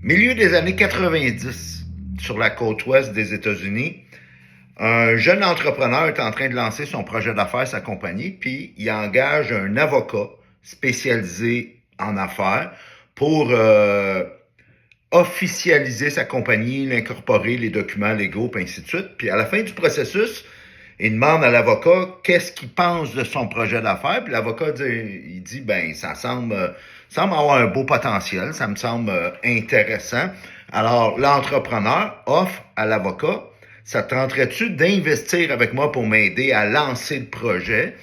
Milieu des années 90, sur la côte ouest des États-Unis, un jeune entrepreneur est en train de lancer son projet d'affaires, sa compagnie, puis il engage un avocat spécialisé en affaires pour officialiser sa compagnie, l'incorporer, les documents légaux, puis ainsi de suite. Puis à la fin du processus, il demande à l'avocat qu'est-ce qu'il pense de son projet d'affaires. Puis l'avocat dit, ben ça semble avoir un beau potentiel, ça me semble intéressant. Alors l'entrepreneur offre à l'avocat, ça te tenterait-tu d'investir avec moi pour m'aider à lancer le projet?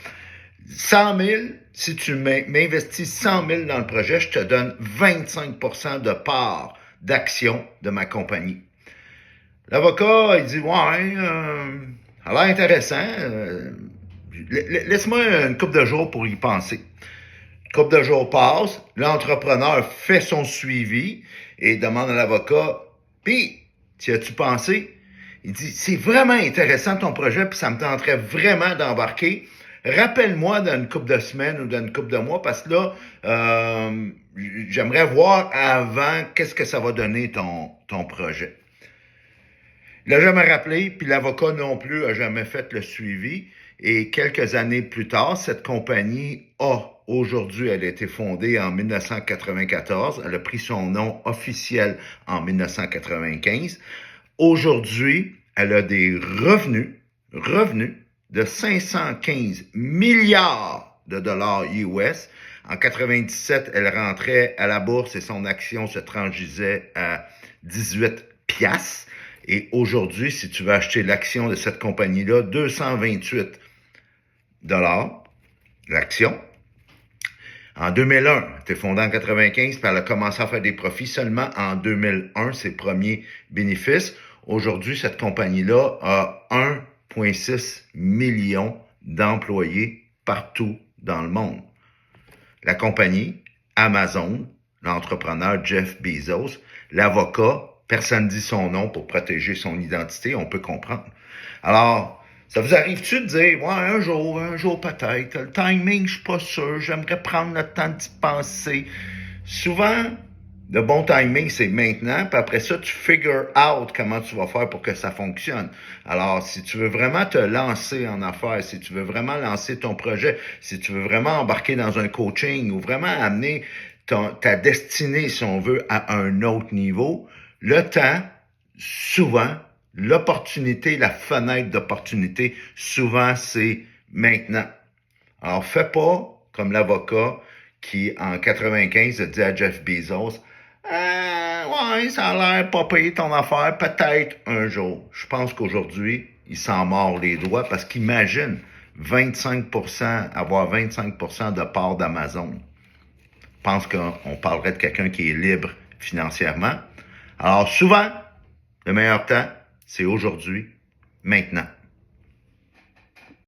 100 000, si tu m'investis 100 000 dans le projet, je te donne 25% de part d'action de ma compagnie. L'avocat, il dit, ouais, ça a l'air intéressant. Laisse-moi une couple de jours pour y penser. Une couple de jours passe, l'entrepreneur fait son suivi et demande à l'avocat, puis, t'y as-tu pensé? Il dit, c'est vraiment intéressant ton projet, puis ça me tenterait vraiment d'embarquer. Rappelle-moi dans une couple de semaines ou dans une couple de mois, parce que là, j'aimerais voir avant qu'est-ce que ça va donner ton projet. Il n'a jamais rappelé, puis l'avocat non plus a jamais fait le suivi. Et quelques années plus tard, cette compagnie aujourd'hui, elle a été fondée en 1994. Elle a pris son nom officiel en 1995. Aujourd'hui, elle a des revenus de 515 milliards de dollars US. En 97, elle rentrait à la bourse et son action se transigeait à 18 piastres. Et aujourd'hui, si tu veux acheter l'action de cette compagnie-là, 228 dollars l'action. En 2001, elle a été fondée en 95, puis elle a commencé à faire des profits seulement en 2001, ses premiers bénéfices. Aujourd'hui, cette compagnie-là a 1,6 million d'employés partout dans le monde. La compagnie, Amazon, l'entrepreneur Jeff Bezos, l'avocat, personne ne dit son nom pour protéger son identité, on peut comprendre. Alors, ça vous arrive-tu de dire, ouais, un jour peut-être, le timing, je suis pas sûr, j'aimerais prendre le temps d'y penser. Souvent, le bon timing, c'est maintenant, puis après ça, tu figure out comment tu vas faire pour que ça fonctionne. Alors, si tu veux vraiment te lancer en affaires, si tu veux vraiment lancer ton projet, si tu veux vraiment embarquer dans un coaching ou vraiment amener ta destinée, si on veut, à un autre niveau, le temps, souvent, l'opportunité, la fenêtre d'opportunité, souvent, c'est maintenant. Alors, fais pas comme l'avocat qui, en 95, a dit à Jeff Bezos, ouais, ça a l'air pas payé ton affaire, peut-être un jour. Je pense qu'aujourd'hui, il s'en mord les doigts parce qu'imagine avoir 25% de part d'Amazon. Je pense qu'on parlerait de quelqu'un qui est libre financièrement. Alors souvent, le meilleur temps, c'est aujourd'hui, maintenant.